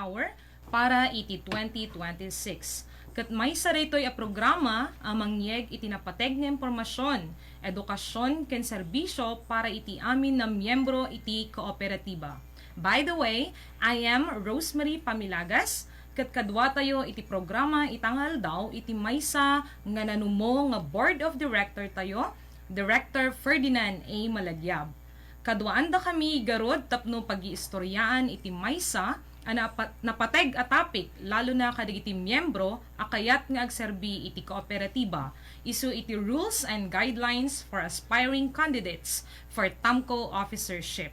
hour para iti 2026. Kat may saritoy a programa amang yeg itinapateg nga impormasyon, edukasyon ken serbisyo para iti amin na miyembro iti kooperatiba. By the way, I am Rosemary Pamilagas, kat kadwa tayo iti programa itangal daw iti maysa nga nanumo nga board of director tayo, Director Ferdinand A. Malagyab. Kadwaan da kami garod tapno pag-iistoryaan iti maysa napateg a topic lalo na kadigiti miyembro akayat nga agserbi iti kooperatiba isu iti rules and guidelines for aspiring candidates for TAMCO officership.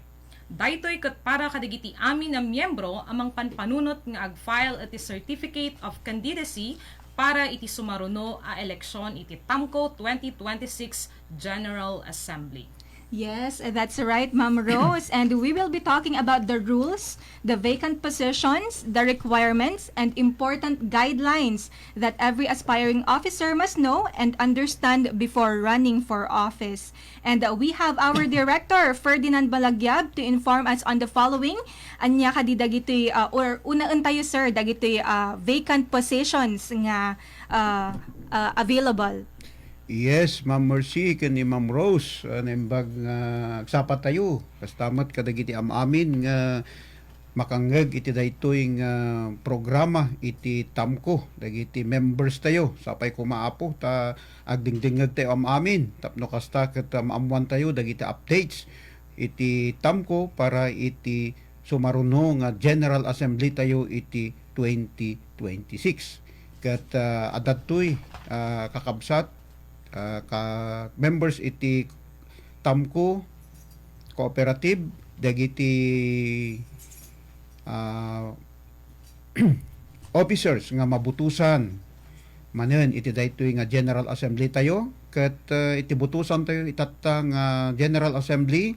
Daytoy ket para kadigiti amin na miyembro amang panpanunot nga ag-file iti certificate of candidacy para iti sumaruno a eleksyon iti TAMCO 2026 General Assembly. Yes, that's right, Ma'am Rose. And we will be talking about the rules, the vacant positions, the requirements, and important guidelines that every aspiring officer must know and understand before running for office. And we have our director, Ferdinand Balagyab, to inform us on the following. Anya kadi dagitoy, or unaan tayo, sir, dagitoy vacant positions nga available. Yes, Ma'am Mercy, ni Ma'am Rose, naimbag agsapat tayo. Kastamat kadagiti amin nga makangeg iti daytoy nga programa iti TAMCO. Dagiti members tayo. Sapay kumaapo ta agdingdingeg tayo amin. Tapno kasta ket maamuan tayo dagiti updates iti TAMCO para iti sumaruno nga General Assembly tayo iti 2026. Ket adatoy kakabsat ka members iti TAMCO cooperative dagiti officers nga mabutusan manen iti daytoy nga General Assembly tayo ket iti butusan tayo itatta nga General Assembly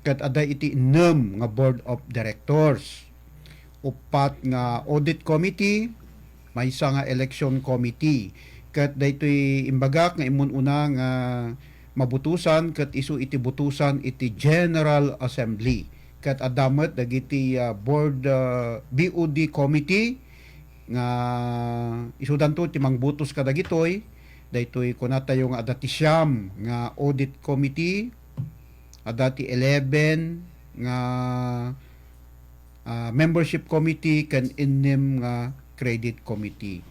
ket aday iti 6 nga board of directors, upat nga audit committee, maysa nga election committee. Kat daytoy imbagak nga imun una nga mabutusan kat isu iti butusan iti General Assembly. Kat adamet dagiti board BOD committee nga isudan to ti mangbutos kadagitoy. Daytoy kuna tayo nga adati siyam nga audit committee, adati 11 nga membership committee ken innem nga credit committee.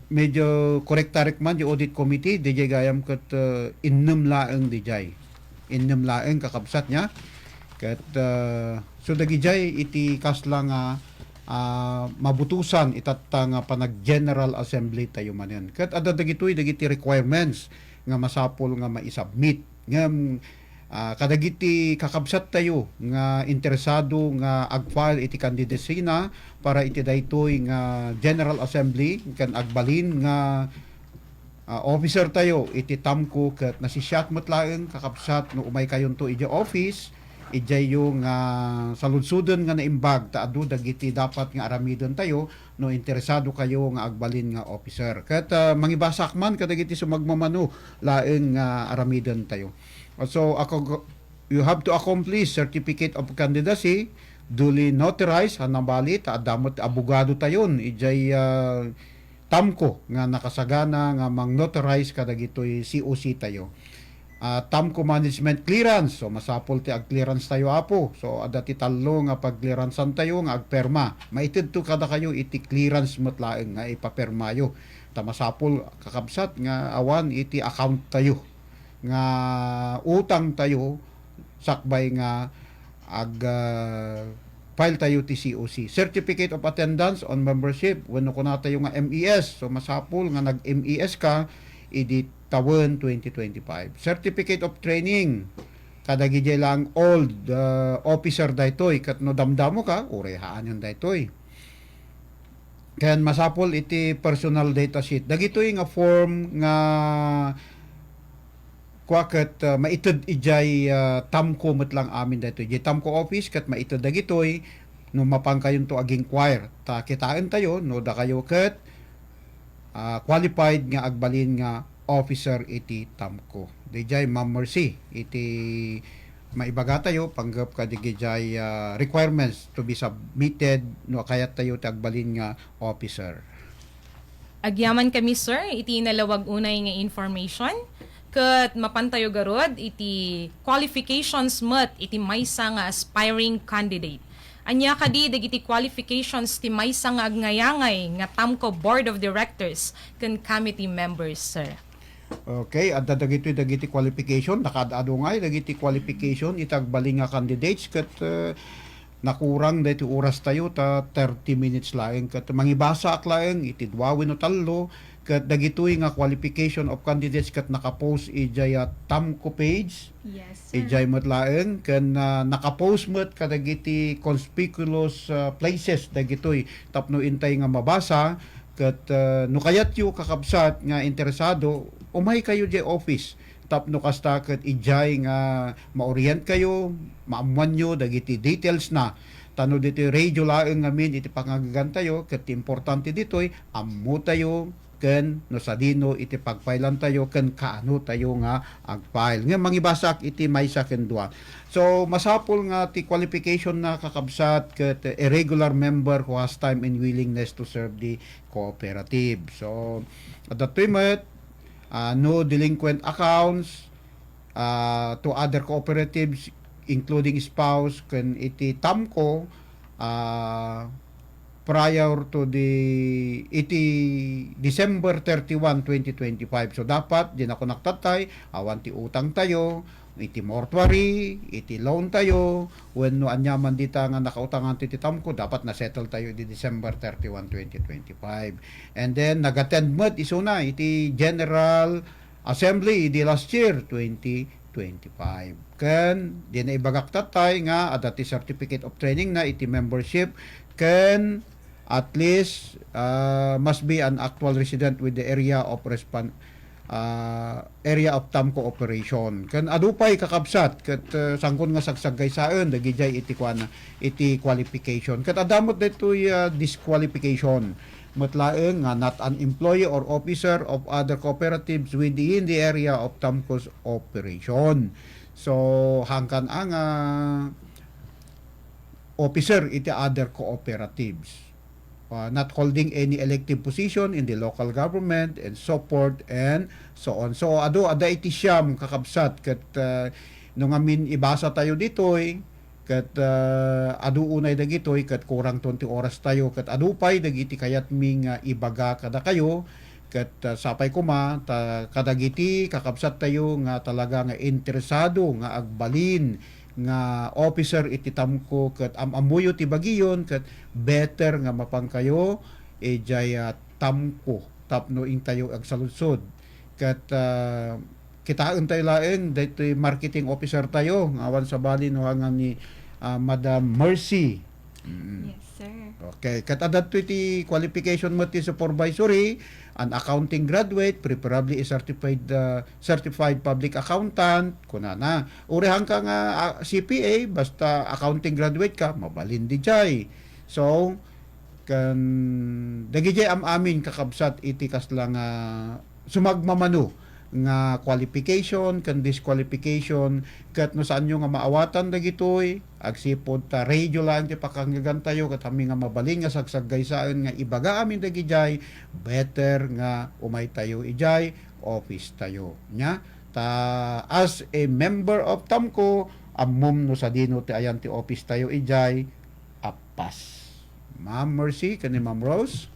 Medyo korek-tarek man di audit committee DJ gayam ket innem laeng DJ innem laeng kakabsat nya ket so dagijay iti kasla nga mabutusan itatta nga panag General Assembly tayo manen ket adda dagitoy dagiti requirements nga masapol nga maisubmit ngem kadagiti kakabsat tayo nga interesado nga agfile iti candidacy na para iti daytoy nga General Assembly kan agbalin nga officer tayo iti TAMCO ket nasisyat metlaeng kakabsat no umay kayon to iti office ijay yung saludsuden nga naimbag ta adu dagiti dapat nga aramidon tayo no interesado kayo nga agbalin nga officer ket mangibasak man kadagiti sumagmamano laeng nga aramidon tayo. So, you have to accomplish certificate of candidacy, duly notarized, hanambali, adamot abogado tayon, ijay TAMCO, nga nakasagana, nga mang-notarize kadagitoy COC tayo. TAMCO management clearance, so masapol ti ag-clearance tayo apo. So, adati talo nga pag-clearancean tayo, nga agperma. Maitid to kada kayo, iti clearance matlaeng nga ipapermayo. Tamasapol kakabsat, nga awan, iti account tayo nga utang tayo sakbay nga file tayo ti COC. Certificate of Attendance on Membership wenno kuna tayo nga MES, so masapul nga nag MES ka idi tawen 2025. Certificate of Training kadagiti lang old officer daytoy kat no damdamo ka urehaan yon daytoy. Ken masapul iti personal data sheet dagitoy nga form nga kwaket maited ijay TAMCO metlang amin dito. Ijay TAMCO office kat maited dagitoy no mapang kayon to aging choir. Ta kitaan tayo no da kayo ket qualified nga agbalin nga officer iti TAMCO. Dijay Ma'am Mercy iti maibaga tayo panggap kadigijay requirements to be submitted no kayat tayo tagbalin nga officer. Agyaman kami sir, iti nalawag unay nga information. Kat mapantayo garod, iti qualifications met iti maysa nga aspiring candidate. Anya kadi dagiti qualifications ti maysa nga agnayangay nga TAMCO Board of Directors ken committee members sir. Okay, at dagiti qualification, nakadado nga dagiti qualification itagbaling nga candidates kat nakurang dati oras tayo ta 30 minutes laeng kat mangibasa ak laeng iti dwawin no tallo kat dagitoy nga qualification of candidates kat nakapost ijay TAMCO page. Yes, sir. Ijay met laeng ken nakapost met kadagiti conspicuous places dagitoy tapno intay nga mabasa kat no kayat yu kakabsat nga interesado umay kayo di office tapno kasta kat ijay nga maorient kayo maamuan nyo dagiti details na tano dito radio laeng ngamin iti pangagagan tayo kat importante ditoy ammo tayo ken no sadino iti pagfailan tayo ken kaano tayo nga agfile nga mangibasak iti maysa ken dua. So masapol nga ti qualification na kakabsat ket a regular member who has time and willingness to serve the cooperative. So at that time no delinquent accounts to other cooperatives including spouse ken iti TAMCO prior to the iti December 31, 2025. So dapat di na ko naktatay awan ti utang tayo iti mortuary, iti loan tayo when no anyaman dita nga nakautangan ti TAMCO dapat na settle tayo di December 31, 2025. And then nagattend met isuna iti General Assembly di last year 2025. Ken di na ibagak tatay nga adati certificate of training na iti membership ken at least must be an actual resident with the area of TAMCO operation. Kan adupay kakabsat ket sangkon nga sagsagay saen dagijay iti qualification. Ket adamot detoy disqualification. Matlaeng nga not an employee or officer of other cooperatives within the area of TAMCO's operation. So hangkan ang officer iti other cooperatives. Not holding any elective position in the local government and so forth and so on. So ada iti siyam kakabsat ket nung amin ibasa tayo ditoy ket adu unay dagitoy ket kurang 20 oras tayo ket adupay dagiti kayat ming ibaga kada kayo ket sapay kuma kadagiti kakabsat tayo nga talaga nga interesado nga agbalin nga officer iti TAMCO ket amuyo ti bagiyon ket better nga mapang kayo ijay TAMCO tapno ing tayo agsaludsod ket kitaan tayo laeng daytoy marketing officer tayo nga awan sa bali no nga ni Madam Mercy. Yes, sir. Okay, ket adat ti qualification mo ti supervisory, an accounting graduate, preferably a certified public accountant, kunana. Urehang ka nga CPA, basta accounting graduate ka, mabalin di jay. So, kan dagijay amin kakabsat iti kaslang sumagmamano nga qualification kan disqualification ket no saan nga maawatan dagitoy agsipod ta radio lang ti pakanggagan tayo ket kami nga mabalin nga sagsagaysaen nga ibaga amin dagijay better nga umay tayo ijay office tayo nya ta as a member of TAMCO ammom no sa dino ti ayan ti office tayo ijay apas. Ma'am Mercy kani Ma'am Rose.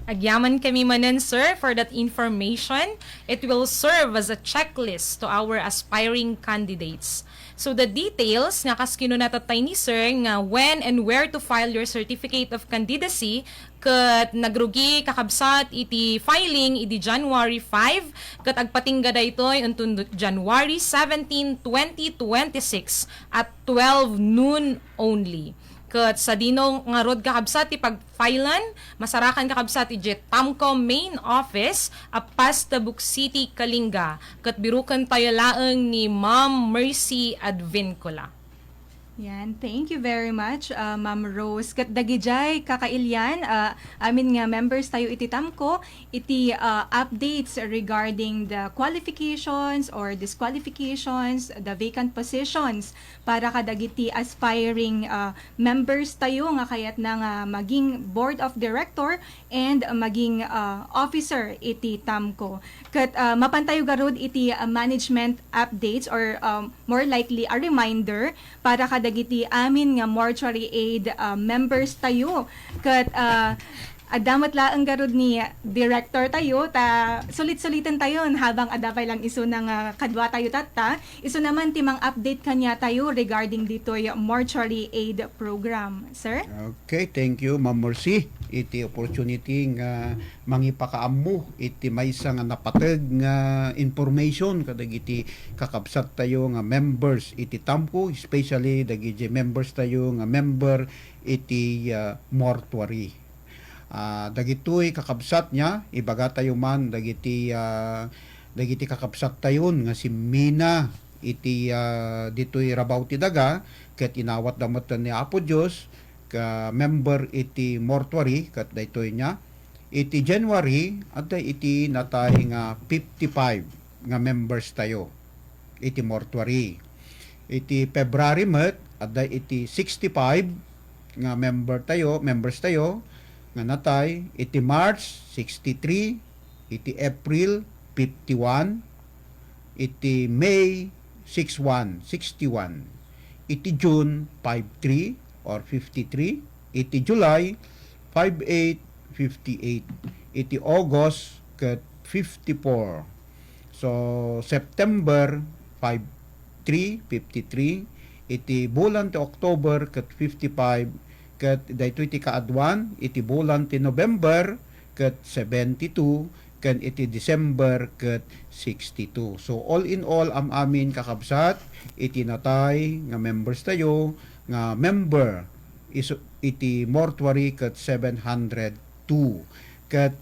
Agyaman kami manen, sir, for that information. It will serve as a checklist to our aspiring candidates. So the details nga kaskino natatay ni sir nga when and where to file your certificate of candidacy ket nagrugi kakabsat iti filing iti January 5 ket agpatingga daytoy untun January 17, 2026 at 12 noon only. Ket sa dinong nga rod kakabsat ti pagfilan masarakan kakabsat iti TAMCO main office apas Tabuk City, Kalinga. Ket birukan tayo laeng ni Ma'am Mercy Advincula. Yan, thank you very much, Ma'am Rose. Kat dagijay kakailyan, amin nga members tayo iti tamko, iti updates regarding the qualifications or disqualifications, the vacant positions para kadagiti aspiring members tayo nga kayat na nga maging board of director and maging officer iti tamko. Kat mapantayo garud iti management updates or more likely a reminder para kadagiti amin nga mortuary aid members tayo. Kat adamat laang garud ni director tayo ta sulit-sulitan tayo habang adapay lang iso ng kadwa tayo tatta iso naman timang update kanya tayo regarding ditoy mortuary aid program, sir. Okay, thank you, Ma'am Mercy. Iti opportunity nga mangipakaammo iti maysa nga napateg nga information kadagiti kakabsat tayo nga members iti tampo, especially dagiti members tayo nga member iti mortuary. Dagitoy kakabsat niya ibaga tayo man dagiti kakabsat tayon nga si Mina iti ditoy rabaw ti daga ket inawat damat ni Apo Dios ka member iti mortuary ket daytoy niya iti January at iti natay nga 55 nga members tayo iti mortuary. Iti February met at iti 65 nga members tayo nga natay. Iti March 63, iti April 51, iti May 61, iti June 53 or 53, iti July 58, 58, iti August ket 54. So September 53, 53, iti bulan ti October ket 55, ket daytoy ti kaadwan iti bulan ti November ket 72, ken iti December ket 62. So all in all amin kakabsat iti natay nga members tayo nga member iti mortuary ket 702. Ket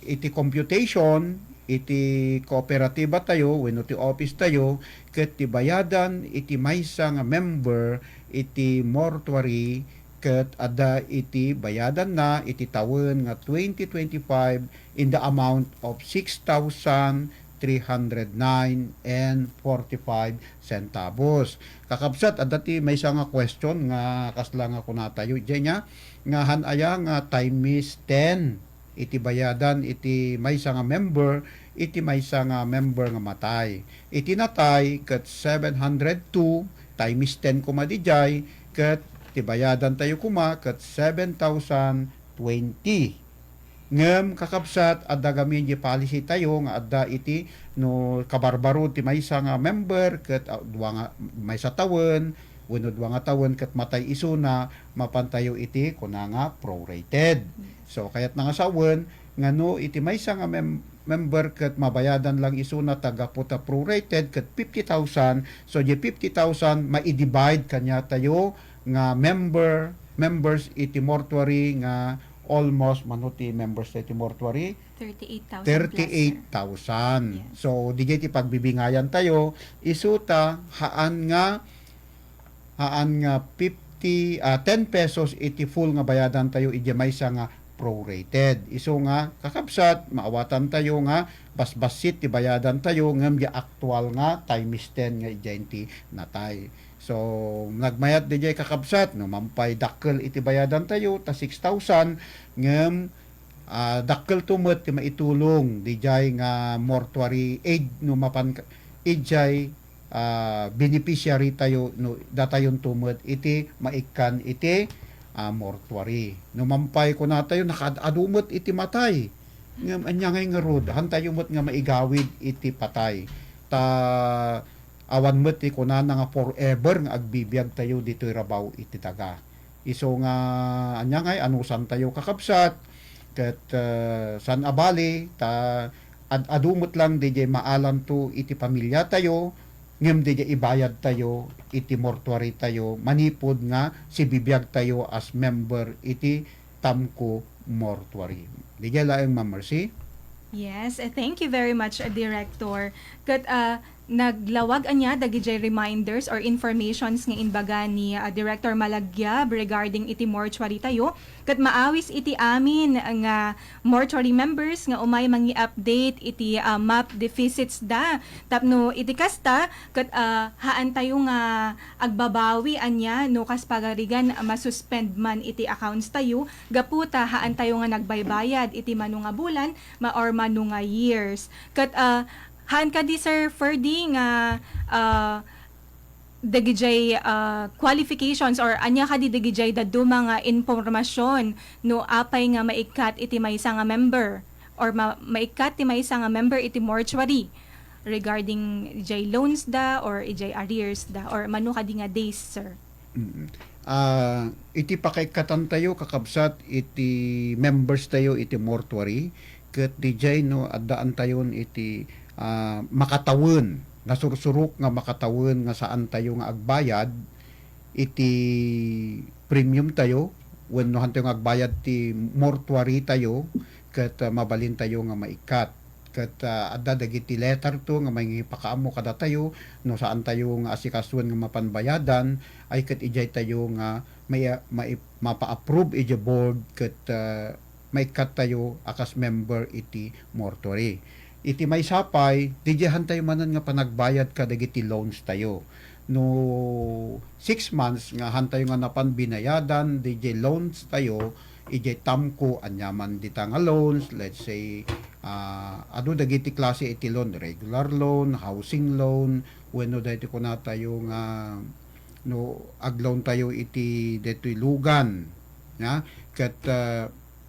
iti computation iti kooperatiba tayo wenno ti office tayo ket ti bayadan iti maysa nga member iti mortuary ket adda iti bayadan na iti tawen nga 2025 in the amount of 6,309.45 centavos. Kakabsat adda ti maysa nga question nga kasla nga kunatayo diyan nga hanaya nga time is 10 iti bayadan iti maysa nga member iti maysa nga member nga matay. Iti natay ket 702 time is 10 kumadijay ket iti bayadan tayo kuma ket 7,020. Ngem kakabsat adda gamin di policy tayo nga adda iti no kabarbaro ti maysa nga member ket duwa nga maysa tawen wenno duwa nga tawen ket matay isuna mapantayo iti kuna nga prorated. So kayat nga sawen ngano iti maysa nga member ket mabayadan lang isuna taga puta prorated ket 50,000. So di 50,000 ma-divide kanya tayo nga members iti mortuary nga almost manuti members iti mortuary 38,000 plus, sir. 38,000. So digay ti pagbibingayan tayo isuta haan nga 10 pesos iti full nga bayadan tayo iti maysa nga prorated. Iso nga kakabsat maawatan tayo nga basbasit ti bayadan tayo ngem di actual nga time is 10 nga iti natay. So nagmayat DJ kakabsat no mampay dakkel iti bayadan tayo ta 6,000 ngem dakkel tumet ti maitulong DJ nga mortuary aid no mapan ijay beneficiary tayo no datayon tumet iti maikan iti mortuary. No mampay ko na tayo nakadumot iti matay. Ngem anya nga rod hantayo met nga maigawid iti patay. Ta awan met ti kunana nga forever nga agbibiyag tayo ditoy rabaw iti taga. Iso nga anya nga anusan tayo kakabsat ket san abali ta adumot lang DJ maalam to iti pamilya tayo ngem DJ ibayad tayo iti mortuary tayo manipod nga si bibiyag tayo as member iti Tamko mortuary. DJ laeng Ma'am Mercy. Yes, thank you very much, Director. Kat naglawag anya dagiti reminders or informations nga inbaga ni Director Malagyab regarding iti mortuary tayo ket maawis iti amin nga mortuary members nga umay mangi-update iti map deficits da tapno iti kasta ket haan tayo nga agbabawi anya no kas pagarigan masuspend man iti accounts tayo gaputa haan tayo nga nagbaybayad iti mano nga bulan or mano nga years ket haan ka di Sir Ferdy nga dagijay qualifications or anya ka di dagijay dadto mga impormasyon no apay nga maikat iti maysa nga member or maikat ti maysa nga member iti mortuary regarding ijay loans da or ijay arrears da or mano ka di nga days sir. Iti pakikatan tayo kakabsat iti members tayo iti mortuary ket dijay no addaan tayon iti makatawon nasursurok nga makatawon nga saan tayo nga agbayad iti premium tayo wenno hanto nga agbayad ti mortuary tayo ket mabalin tayo nga maikat ket adda dagiti letter to nga may pakaamo kada tayo no saan tayo nga asikasuan nga mapanbayadan ay ket ijay tayo nga may mapa-approve iti board ket maikat tayo akas member iti mortuary. Iti may sapay, DJ hantay manan nga panagbayad ka dagiti loans tayo. No 6 months nga hantay nga napan binayadan DJ loans tayo, ijay tamko anyaman dita nga loans, let's say adu dagiti klase iti loan, regular loan, housing loan, wenno dayto ko na tayo nga no agloan tayo iti detoy lugan. Ya, ket 6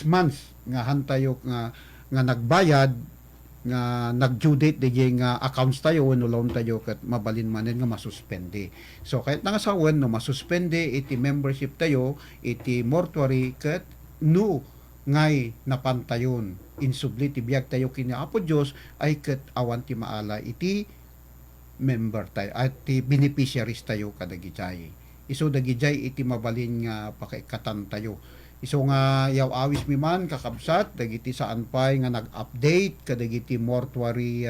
months nga hantayo nga nagbayad nga nag-due date di nga accounts tayo no loan tayo ket mabalin manen nga masuspende. So kahit nga sawen no masuspende iti membership tayo iti mortuary ket no ngay napantayon insubli ti biag tayo kini Apo Dios ay ket awan ti maala iti member tayo at ti beneficiaries tayo kadagijay. Isu dagijay iti mabalin nga pakikatan tayo. Iso nga yaw awis mi man kakabsat dagiti saan pay nga nag-update kadagiti mortuary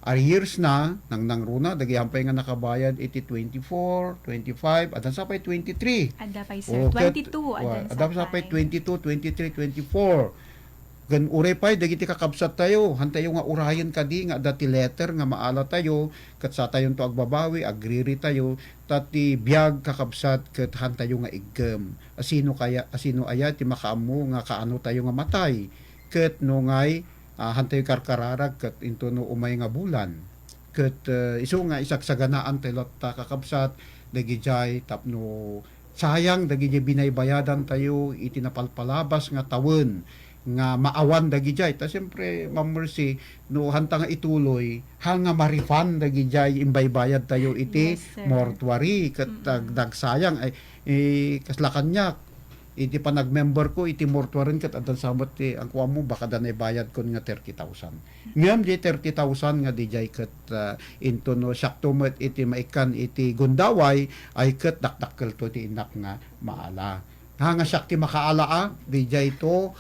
arrears na nang runa dagi hampay nga nakabayad iti 24, 25 adan sa pay 23. Adda pay sir 22 Adda sa pay 22, 23, 24. Gan uray pay dagiti kakabsat tayo hantayo nga urayan kadi nga dati letter nga maala tayo ket sa tayon to agbabawi agriri tayo tati biag kakabsat ket hantayo nga iggem asino aya ti makaammo nga kaano tayo nga matay ket no ngay hantayo karkararag ket into no umay nga bulan ket isu nga isagsaganaan tayo ta kakabsat dagijay tapno sayang dagijay binaybayadan tayo iti napalpalabas nga tawon nga maawan dagijay ta siyempre Ma'am Mercy no hanta nga ituloy hang nga ma-refund dagijay imbaybayad tayo iti yes, mortuary ket dagsayang ay kaslakan niya iti panag-member ko iti mortuary ket adan samot ti ang kuha mo baka danay bayad kon nga 30,000 ngem di 30,000 nga dijay ket into no sakto met iti maikan iti gundaway ay ket dakdakkel to ti inak nga maala nga sakti makaala dijay to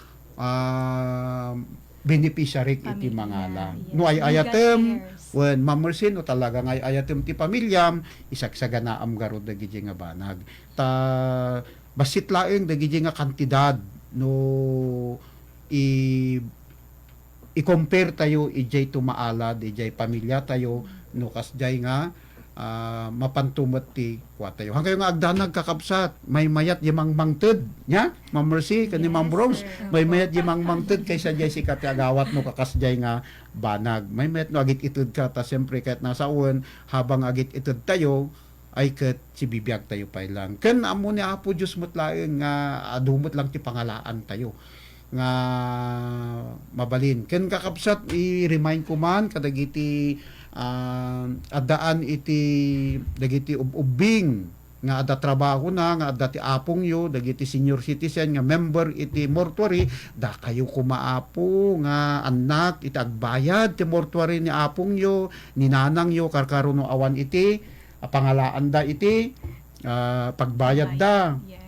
beneficiary iti mangala. Yes. No ay ayatem Heirs. when mamersin no talaga ngay ayatem ti pamilyam isagsaganaam garo dagiti nga banag. Ta basit laeng dagiti nga kantidad no i-compare tayo ijay tumaala ijay pamilya tayo no kasjay nga mapantumot ti kwa tayo. Hanggayo nga agdanag kakabsat, may mayat yamang mangted, nya? Ma'am Mercy, kani Ma'am Rose, may mayat yamang mangted kaysa jay si kati agawat no kakasjay nga banag. May mayat no agit itud ka, ta siyempre kahit nasa uwan, habang agit itud tayo, ay ket si bibiyag tayo pa lang. Ken amo ni Apo Dios mutlaeng nga adumot lang ti pangalaan tayo nga mabalin. Ken kakabsat i-remind ko man kadagiti adaan iti dagiti ubing nga ada trabaho na nga ada ti apong yo dagiti senior citizen nga member iti mortuary da kayo kumaapo nga anak iti agbayad ti mortuary ni apong yo ni nanang yo karkaron no awan iti pangalaan da iti pagbayad da Yes.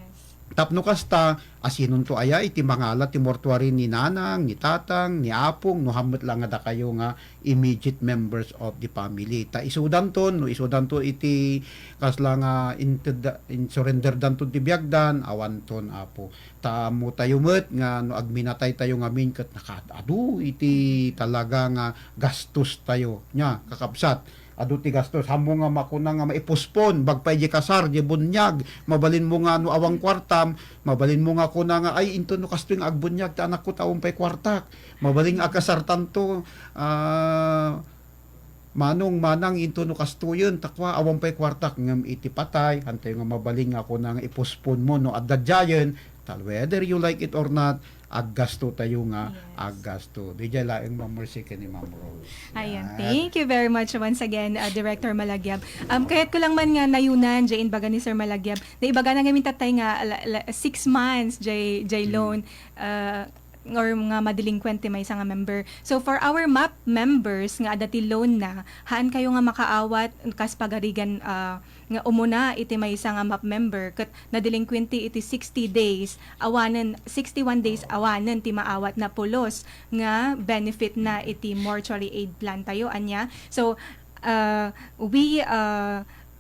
Tapno kasta asinon to aya iti mangala ti mortuary ni nanang, ni tatang, ni apong no hammet lang nga da kayo nga immediate members of the family. Ta isudan to no isudan to iti kasla nga in surrender dan to ti biagdan awan ton apo. Ta mo tayo met nga no agminatay tayo nga min ket nakadado iti talaga nga gastos tayo nya kakabsat. Adu ti gastos hamo nga makuna nga maipospon bagpay di kasar di bunyag mabalin mo nga no awang kwartam mabalin mo nga kuna nga ay into no kastuing agbunyag ta anak ko taong pay kwartak mabaling agkasar tanto manang into no kastuyon takwa awang pay kwartak ngem iti patay hantay nga mabaling nga kuna nga ipospon mo no adadyayen tal whether you like it or not aggasto tayo nga aggasto. Di dyan laing mamursi ka ni Ma'am Rose. Ayan. Thank you very much once again, Director Malagyab. Kaya't ko lang man nga nayunan, jay inbaga ni Sir Malagyab, na ibaga na ngamin tatay nga 6 months, jay loan, or mga madelinquente may isang nga member. So for our MAP members nga adati loan na, haan kayo nga makaawat kas pagarigan nga umuna iti may isang nga MAP member ket na delinquente iti 60 days awanen 61 days awanen ti maawat na pulos nga benefit na iti mortuary aid plan tayo anya. So we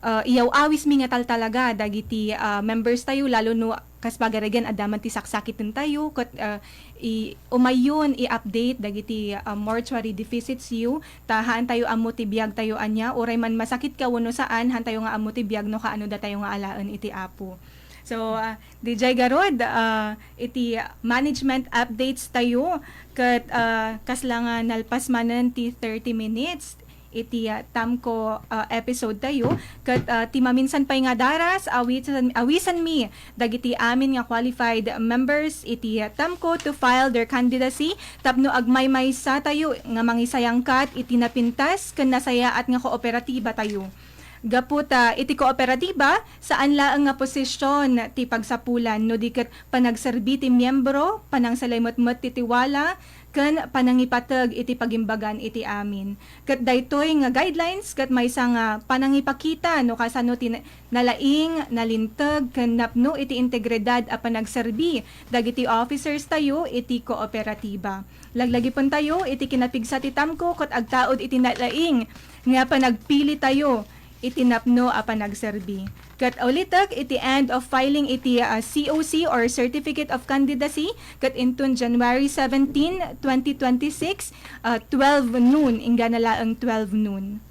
iyaw awis mi nga tal talaga dagiti members tayo lalo no kas pagarigan adaman ti saksakitin tayo ket umayon i-update dagiti mortuary deficits you tahaan tayo amo ti biag tayo anya uray man masakit ka wano saan han tayo nga amo ti biag no kaano da tayo nga alaan iti apo. So DJ Garod iti management updates tayo ket kasla nga nalpas manen ti 30 minutes iti Tamko episode tayo ket ti maminsan pay nga daras awisan mi dagiti amin nga qualified members iti Tamko to file their candidacy tapno agmaymaysa tayo nga mangisayangkat iti napintas ken nasaya at nga kooperatiba tayo. Gaputa iti kooperatiba saan laeng nga posisyon ti pagsapulan no diket panagserbi ti miyembro panang salimot-mot ti tiwala ken panangipateg iti pagimbagan iti amin. Ket daytoy nga guidelines ket maysa nga panangipakita no kasano ti nalaing nalinteg ken napno iti integridad a panagserbi dagiti officers tayo iti kooperatiba. Laglagipon tayo iti kinapigsa ti Tamko ket agtaod iti nalaing nga panagpili tayo iti napno a panagserbi. Kat ulitak iti end of filing iti COC or Certificate of Candidacy kat intun January 17, 2026 12 noon ingga na laeng 12 noon.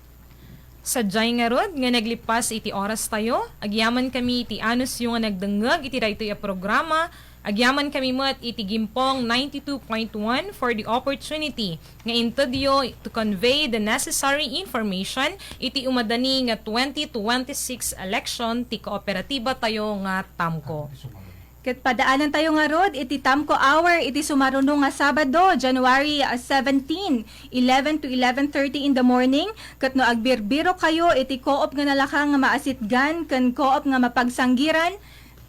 Sadyay nga rod, nga naglipas iti oras tayo, agyaman kami iti anus yung nga nagdengeg iti daytoy a programa, agyaman kami met iti Gimpong 92.1 for the opportunity nga intudyo to convey the necessary information iti umadani nga 2026 election ti kooperatiba tayo nga Tamko. Ket padaanan tayo nga rod iti Tamko Hour iti sumaruno nga Sabado, January 17, 11 to 11:30 in the morning. Ket no agbirbiro kayo iti co-op nga nalakang nga maasitgan ken co-op nga mapagsanggiran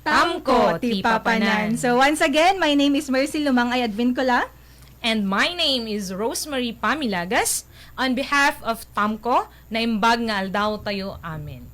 Tamko ti Papanan. So once again, my name is Mercy Lumangay Advincula. And my name is Rosemary Pamilagas. On behalf of Tamko, naimbag nga aldaw tayo amin.